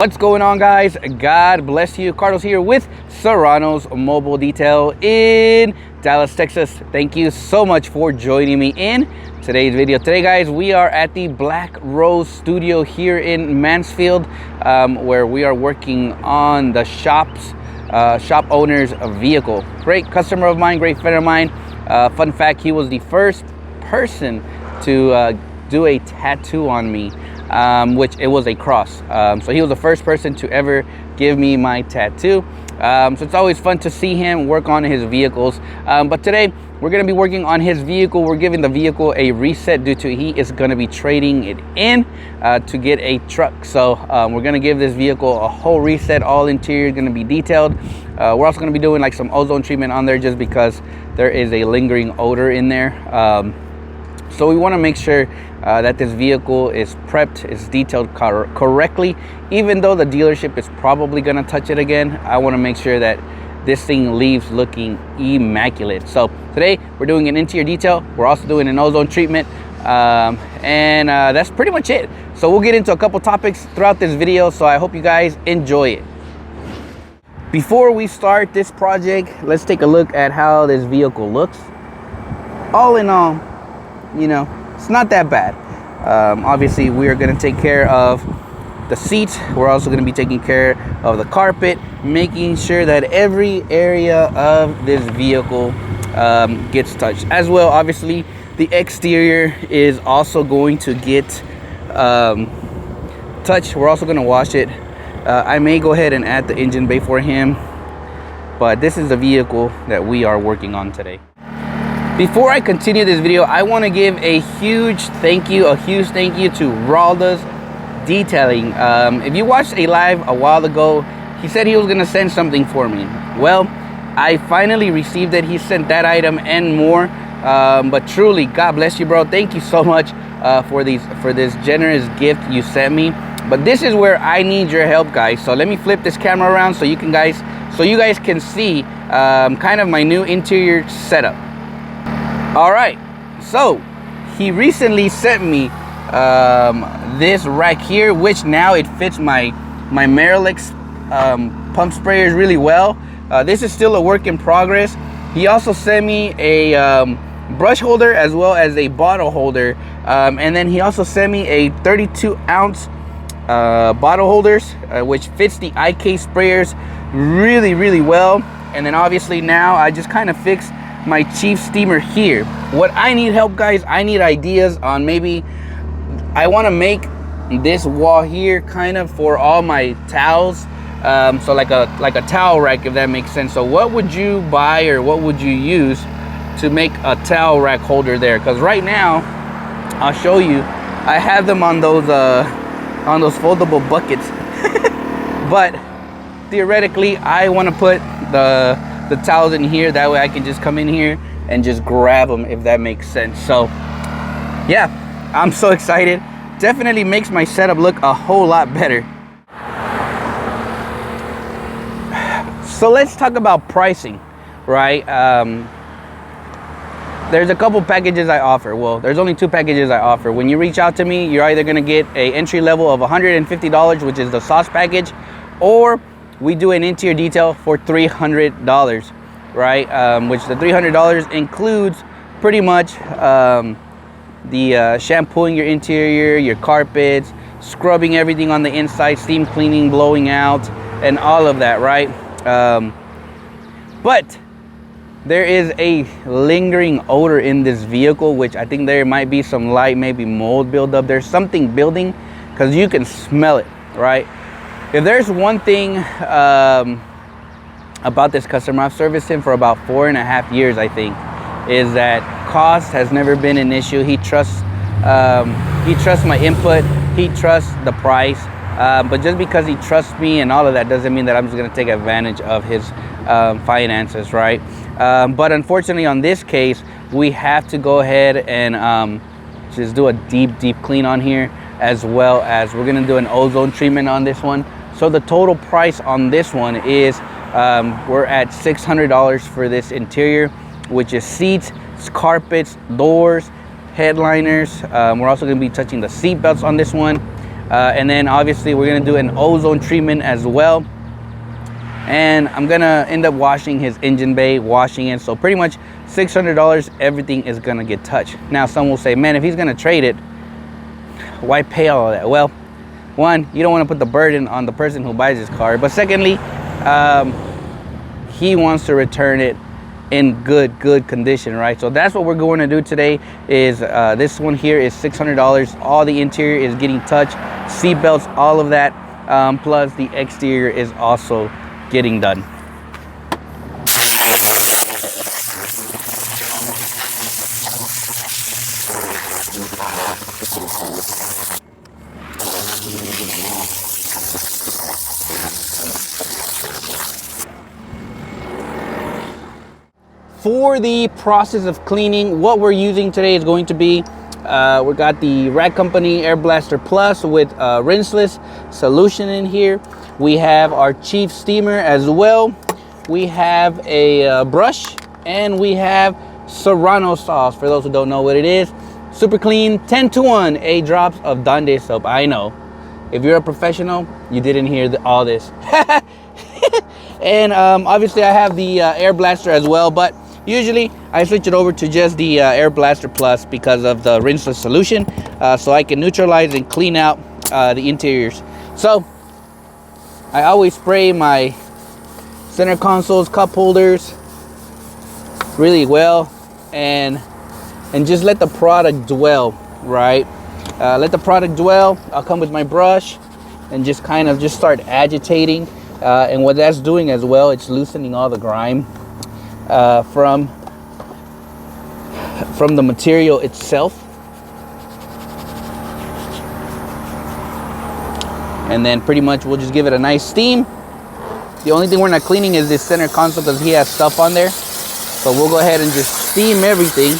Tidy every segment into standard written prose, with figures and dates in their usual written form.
What's going on, guys? God bless you. Carlos here with Serrano's Mobile Detail in Dallas, Texas. Thank you so much for joining me in today's video. Today, guys, we are at the Black Rose Studio here in Mansfield, where we are working on the shop owner's vehicle. Great customer of mine, great friend of mine. Fun fact, he was the first person to do a tattoo on me. Which it was a cross. So he was the first person to ever give me my tattoo. So it's always fun to see him work on his vehicles. But today we're going to be working on his vehicle. We're giving the vehicle a reset due to he is going to be trading it in to get a truck. So we're going to give this vehicle a whole reset. All interior is going to be detailed. We're also going to be doing like some ozone treatment on there just because there is a lingering odor in there. So we want to make sure that this vehicle is prepped, is detailed correctly. Even though the dealership is probably going to touch it again, I want to make sure that this thing leaves looking immaculate. So today we're doing an interior detail. We're also doing an ozone treatment. And that's pretty much it. So we'll get into a couple topics throughout this video. So I hope you guys enjoy it. Before we start this project, let's take a look at how this vehicle looks. All in all, you know, it's not that bad. Obviously we are going to take care of the seats. We're also going to be taking care of the carpet, making sure that every area of this vehicle gets touched as well. Obviously the exterior is also going to get touched. We're also going to wash it. I may go ahead and add the engine bay for him, but this is the vehicle that we are working on today. Before I continue this video, I want to give a huge thank you to Ralda's Detailing. If you watched a live a while ago, he said he was going to send something for me. Well, I finally received it. He sent that item and more. But truly, God bless you, bro. Thank you so much for this generous gift you sent me. But this is where I need your help, guys. So let me flip this camera around so you guys can see kind of my new interior setup. All right, so he recently sent me this rack here, which now it fits my Marelix pump sprayers really well. This is still a work in progress. He also sent me a brush holder as well as a bottle holder, and then he also sent me a 32-ounce bottle holders, which fits the IK sprayers really well. And then obviously now I just kind of fixed my Chief steamer here. What I need help, guys, I need ideas on maybe I want to make this wall here kind of for all my towels, so like a towel rack, if that makes sense. So what would you buy or what would you use to make a towel rack holder there? Because right now I'll show you, I have them on those foldable buckets. But theoretically I want to put the towels in here, that way I can just come in here and just grab them, if that makes sense. So yeah, I'm so excited. Definitely makes my setup look a whole lot better. So let's talk about pricing, right? There's a couple packages I offer. Well, there's only two packages I offer. When you reach out to me, you're either gonna get a entry level of $150, which is the sauce package, or we do an interior detail for $300, right? Which the $300 includes pretty much the shampooing your interior, your carpets, scrubbing everything on the inside, steam cleaning, blowing out, and all of that, right? But there is a lingering odor in this vehicle, which I think there might be some light, maybe mold buildup. There's something building because you can smell it, right? If there's one thing about this customer, I've serviced him for about 4.5 years, I think, is that cost has never been an issue. He trusts my input, he trusts the price, but just because he trusts me and all of that doesn't mean that I'm just gonna take advantage of his finances, right? But unfortunately on this case, we have to go ahead and just do a deep clean on here, as well as we're gonna do an ozone treatment on this one. So the total price on this one is we're at $600 for this interior, which is seats, carpets, doors, headliners. We're also going to be touching the seat belts on this one. And then obviously we're gonna do an ozone treatment as well. And I'm gonna end up washing his engine bay, washing it. So pretty much $600, everything is gonna get touched. Now some will say, man, if he's gonna trade it, why pay all of that? Well, one, you don't wanna put the burden on the person who buys his car. But secondly, he wants to return it in good condition, right? So that's what we're going to do today. Is this one here is $600. All the interior is getting touched, seat belts, all of that, plus the exterior is also getting done. For the process of cleaning, what we're using today is going to be, we got the Rack Company Air Blaster Plus with rinseless solution in here. We have our Chief Steamer as well. We have a brush, and we have Serrano sauce. For those who don't know what it is, super clean, 10-to-1, 8 drops of Dande soap. I know, if you're a professional, you didn't hear all this. And obviously I have the Air Blaster as well, but usually I switch it over to just the Air Blaster Plus because of the rinseless solution, so I can neutralize and clean out the interiors. So I always spray my center consoles, cup holders really well, and just let the product dwell, right? Let the product dwell. I'll come with my brush and just kind of just start agitating, and what that's doing as well, it's loosening all the grime from the material itself. And then pretty much we'll just give it a nice steam. The only thing we're not cleaning is this center console because he has stuff on there, but we'll go ahead and just steam everything.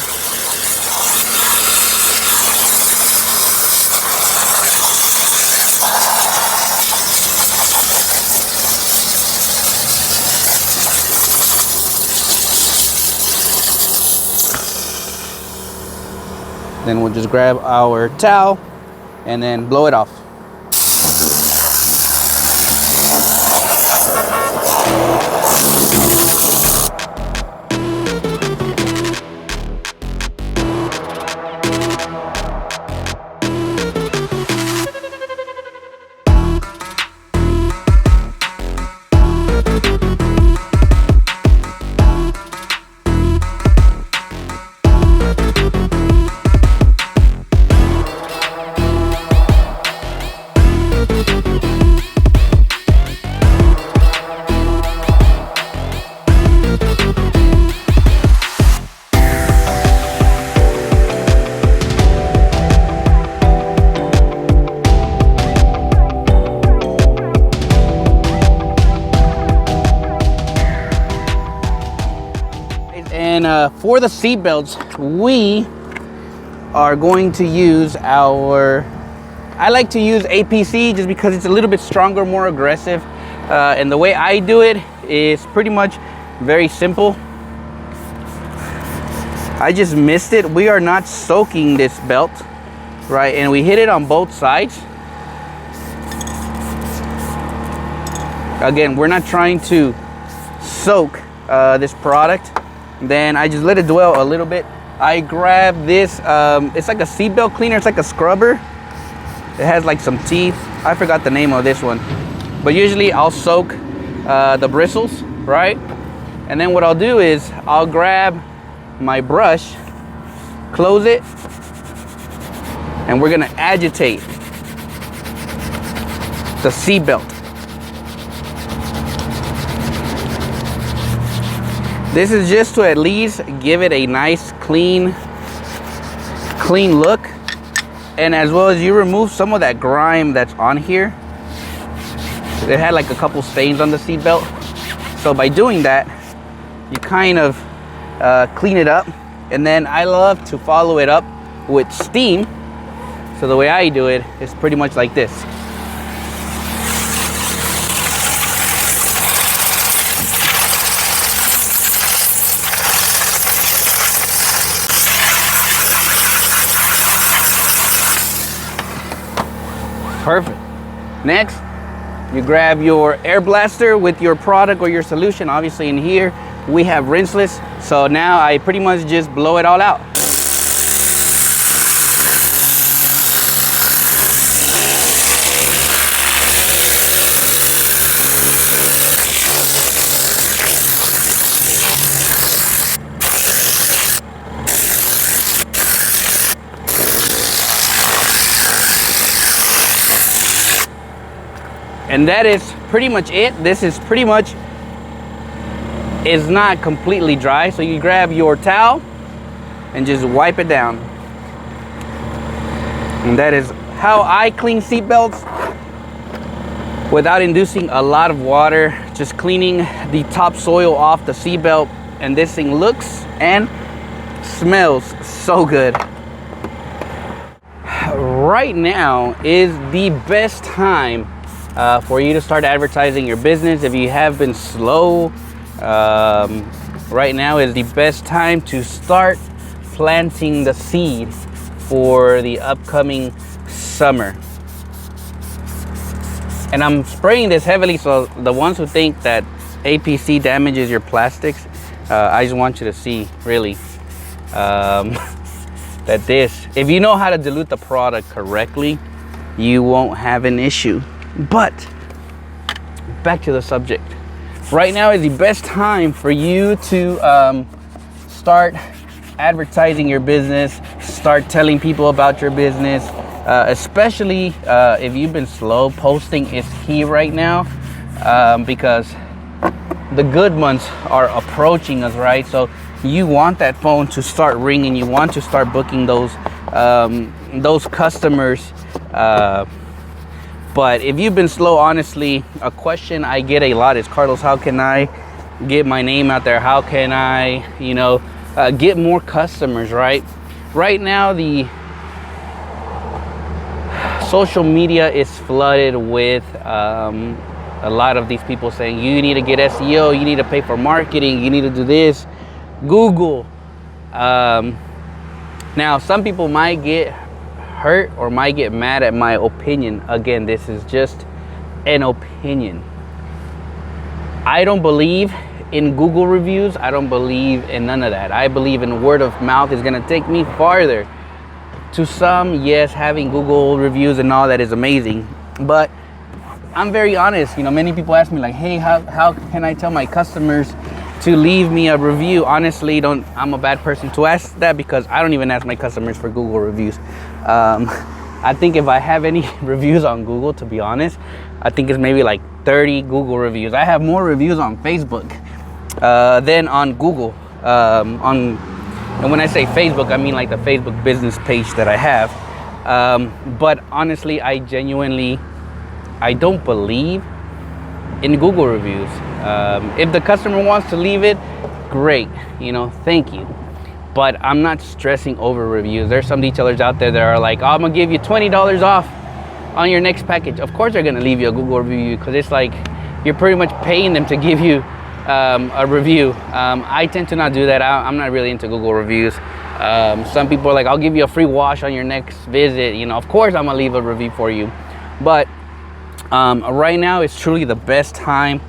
Then we'll just grab our towel and then blow it off. And for the seat belts, we are going to use I like to use APC just because it's a little bit stronger, more aggressive. And the way I do it is pretty much very simple. I just missed it. We are not soaking this belt, right? And we hit it on both sides. Again, we're not trying to soak this product. Then I just let it dwell a little bit. I grab this, it's like a seatbelt cleaner, it's like a scrubber. It has like some teeth. I forgot the name of this one. But usually I'll soak the bristles, right? And then what I'll do is I'll grab my brush, close it, and we're gonna agitate the seatbelt. This is just to at least give it a nice clean look, and as well as you remove some of that grime that's on here. It had like a couple stains on the seat belt, so by doing that you kind of clean it up. And then I love to follow it up with steam, so the way I do it is pretty much like this. Perfect. Next, you grab your air blaster with your product or your solution. Obviously in here, we have rinseless. So now I pretty much just blow it all out. And that is pretty much it. This is pretty much, is not completely dry. So you grab your towel and just wipe it down. And that is how I clean seat belts without inducing a lot of water, just cleaning the topsoil off the seat belt. And this thing looks and smells so good. Right now is the best time for you to start advertising your business. If you have been slow, right now is the best time to start planting the seed for the upcoming summer. And I'm spraying this heavily, so the ones who think that APC damages your plastics, I just want you to see really that this, if you know how to dilute the product correctly, you won't have an issue. But back to the subject. Right now is the best time for you to start advertising your business, start telling people about your business, especially if you've been slow. Posting is key right now because the good months are approaching us, right? So you want that phone to start ringing. You want to start booking those customers. But if you've been slow, honestly, a question I get a lot is, Carlos, how can I get my name out there? How can I, get more customers, right? Right now, the social media is flooded with a lot of these people saying, you need to get SEO, you need to pay for marketing, you need to do this, Google. Now, some people might get hurt or might get mad at my opinion. Again, this is just an opinion. I don't believe in Google reviews. I don't believe in none of that. I believe in word of mouth is gonna take me farther. To some, yes, having Google reviews and all that is amazing, but I'm very honest. Many people ask me like, hey, how can I tell my customers to leave me a review? Honestly, I'm a bad person to ask that because I don't even ask my customers for Google reviews. I think if I have any reviews on Google, to be honest, I think it's maybe like 30 Google reviews. I have more reviews on Facebook than on Google. And when I say Facebook, I mean like the Facebook business page that I have. But honestly, I don't believe in Google reviews. If the customer wants to leave it, great, thank you. But I'm not stressing over reviews. There's some detailers out there that are like, oh, I'm gonna give you $20 off on your next package. Of course they're gonna leave you a Google review because it's like you're pretty much paying them to give you a review. I tend to not do that. I'm not really into Google reviews. Some people are like, I'll give you a free wash on your next visit. Of course I'm gonna leave a review for you. But right now is truly the best time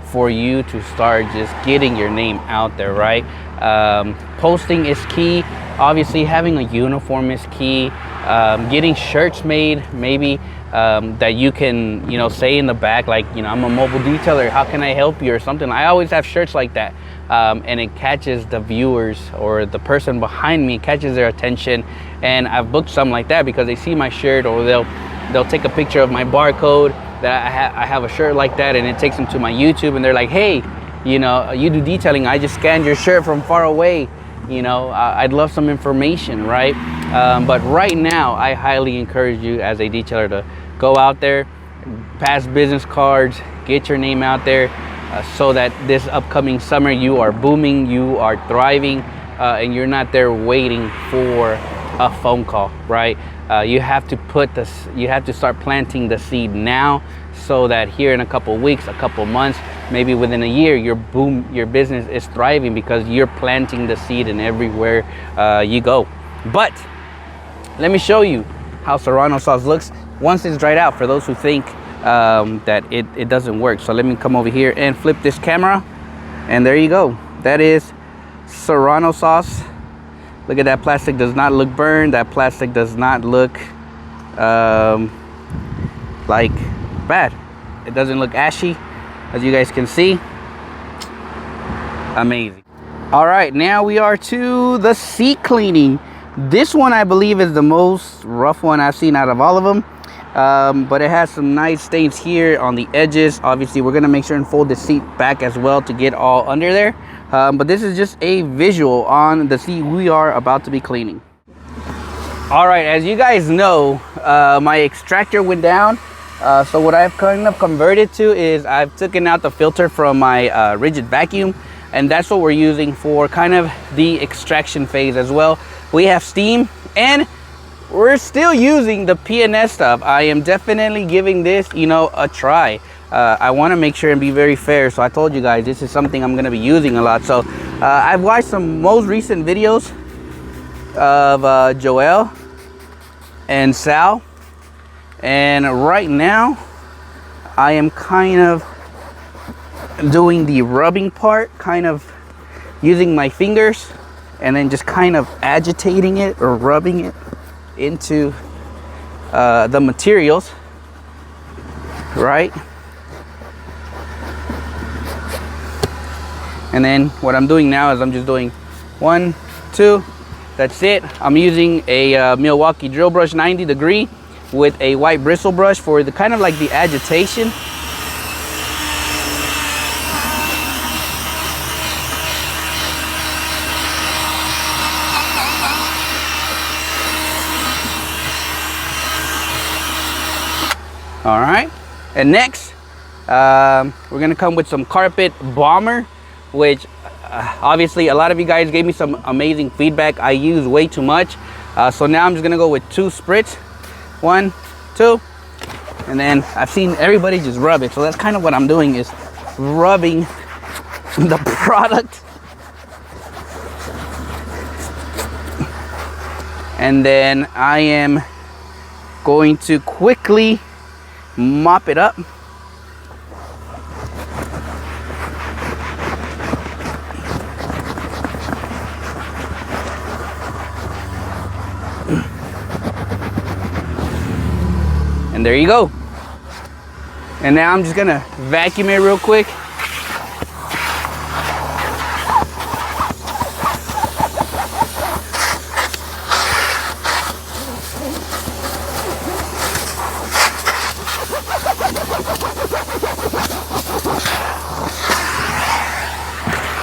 for you to start just getting your name out there, right? Posting is key. Obviously having a uniform is key. Getting shirts made, maybe that you can say in the back, like, I'm a mobile detailer, how can I help you, or something. I always have shirts like that, and it catches the viewers or the person behind me, catches their attention. And I've booked some like that because they see my shirt, or they'll take a picture of my barcode that I have a shirt like that, and it takes them to my YouTube, and they're like, hey, you do detailing, I just scanned your shirt from far away, I'd love some information, right? But right now I highly encourage you as a detailer to go out there, pass business cards, get your name out there, so that this upcoming summer you are booming, you are thriving, and you're not there waiting for a phone call, right? You have to start planting the seed now, so that here in a couple weeks, a couple months, maybe within a year, your business is thriving because you're planting the seed in everywhere you go. But let me show you how Serrano sauce looks. once it's dried out, for those who think that it doesn't work. So let me come over here and flip this camera, and there you go. That is Serrano sauce. Look at that, plastic does not look burned. That plastic does not look like bad. It doesn't look ashy, as you guys can see. Amazing. All right, now we are to the seat cleaning. This one I believe is the most rough one I've seen out of all of them, but it has some nice stains here on the edges. Obviously we're gonna make sure and fold the seat back as well to get all under there, but this is just a visual on the seat we are about to be cleaning. All right, as you guys know, my extractor went down, so what I've kind of converted to is I've taken out the filter from my rigid vacuum, and that's what we're using for kind of the extraction phase as well. We have steam, and we're still using the PNS stuff. I am definitely giving this, you know, a try. I want to make sure and be very fair, so I told you guys this is something I'm going to be using a lot. So I've watched some most recent videos of Joel and Sal, and right now I am kind of doing the rubbing part, kind of using my fingers and then just kind of agitating it or rubbing it into the materials, right? And then what I'm doing now is I'm just doing 1, 2, that's it. I'm using a Milwaukee drill brush 90 degree with a white bristle brush for the kind of like the agitation. All right, and next we're gonna come with some carpet bomber, which obviously a lot of you guys gave me some amazing feedback. I use way too much, so now I'm just gonna go with 2 spritz, 1, 2, and then I've seen everybody just rub it, so that's kind of what I'm doing, is rubbing the product, and then I am going to quickly mop it up. And there you go. And now I'm just gonna vacuum it real quick.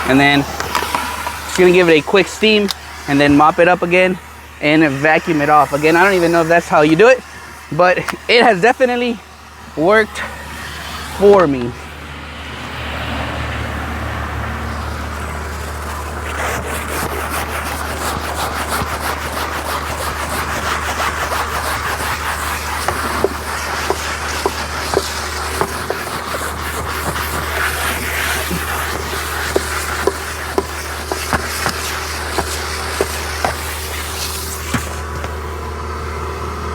And then just gonna give it a quick steam and then mop it up again and vacuum it off. Again, I don't even know if that's how you do it, but it has definitely worked for me.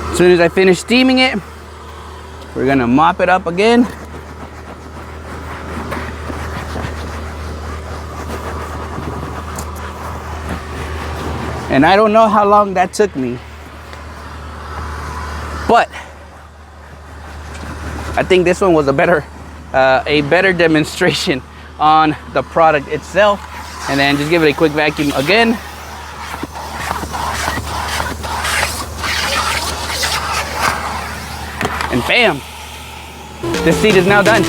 As soon as I finish steaming it, we're gonna mop it up again. And I don't know how long that took me, but I think this one was a better demonstration on the product itself. And then just give it a quick vacuum again. And bam, this seat is now done.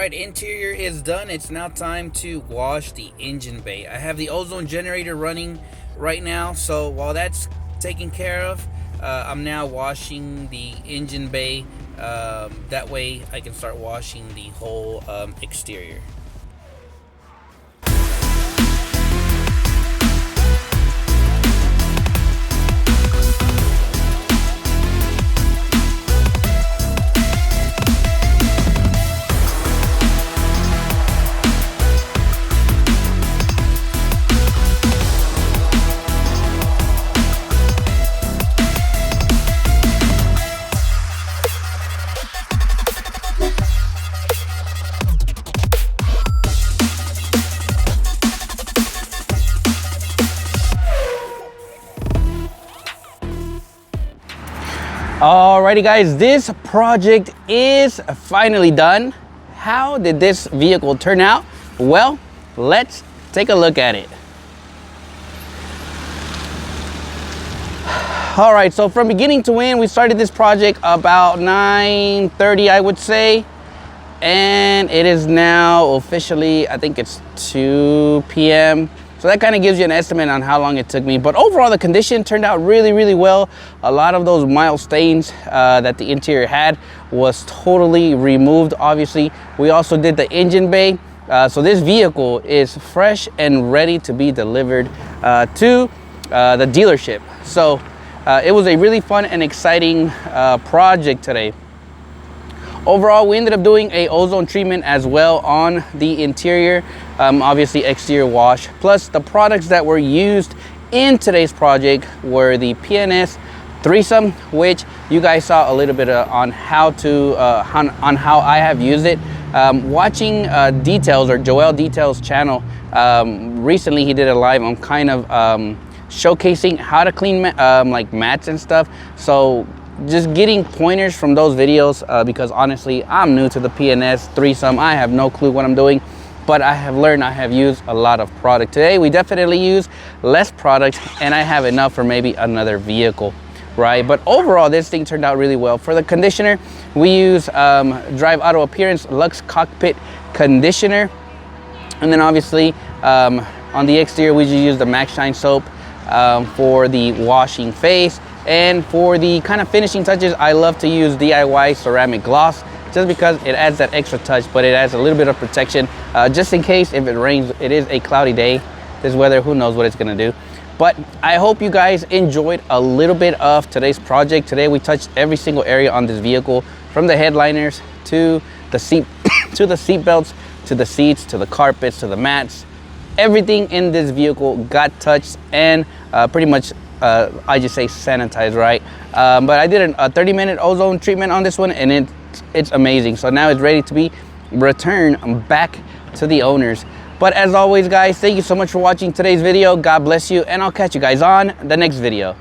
Interior is done. It's now time to wash the engine bay. I have the ozone generator running right now. So while that's taken care of, I'm now washing the engine bay. That way I can start washing the whole exterior. Alrighty guys, this project is finally done. How did this vehicle turn out? Well, let's take a look at it. All right, so from beginning to end, we started this project about 9:30, I would say. And it is now officially, I think it's 2 p.m. So that kind of gives you an estimate on how long it took me. But overall, the condition turned out really, really well. A lot of those mild stains that the interior had was totally removed, obviously. We also did the engine bay. So this vehicle is fresh and ready to be delivered to the dealership. So it was a really fun and exciting project today. Overall, we ended up doing a ozone treatment as well on the interior, obviously exterior wash. Plus the products that were used in today's project were the PNS threesome, which you guys saw a little bit on how to on how I have used it. Watching Details, or Joel Details channel, recently he did a live on kind of showcasing how to clean like mats and stuff. So just getting pointers from those videos, because honestly I'm new to the PNS threesome. I have no clue what I'm doing, but I have learned, I have used a lot of product. Today we definitely use less product, and I have enough for maybe another vehicle, right? But overall this thing turned out really well. For the conditioner, we use Drive Auto Appearance Luxe Cockpit Conditioner, and then obviously on the exterior we just use the Max Shine soap for the washing face. And for the kind of finishing touches, I love to use DIY ceramic gloss, just because it adds that extra touch, but it adds a little bit of protection, just in case if it rains. It is a cloudy day, this weather, who knows what it's gonna do. But I hope you guys enjoyed a little bit of today's project. Today we touched every single area on this vehicle, from the headliners to the seat, to the seat belts, to the seats, to the carpets, to the mats. Everything in this vehicle got touched and pretty much I just say sanitized, right? But I did a 30-minute ozone treatment on this one, and it's amazing. So now it's ready to be returned back to the owners. But as always guys, thank you so much for watching today's video. God bless you, and I'll catch you guys on the next video.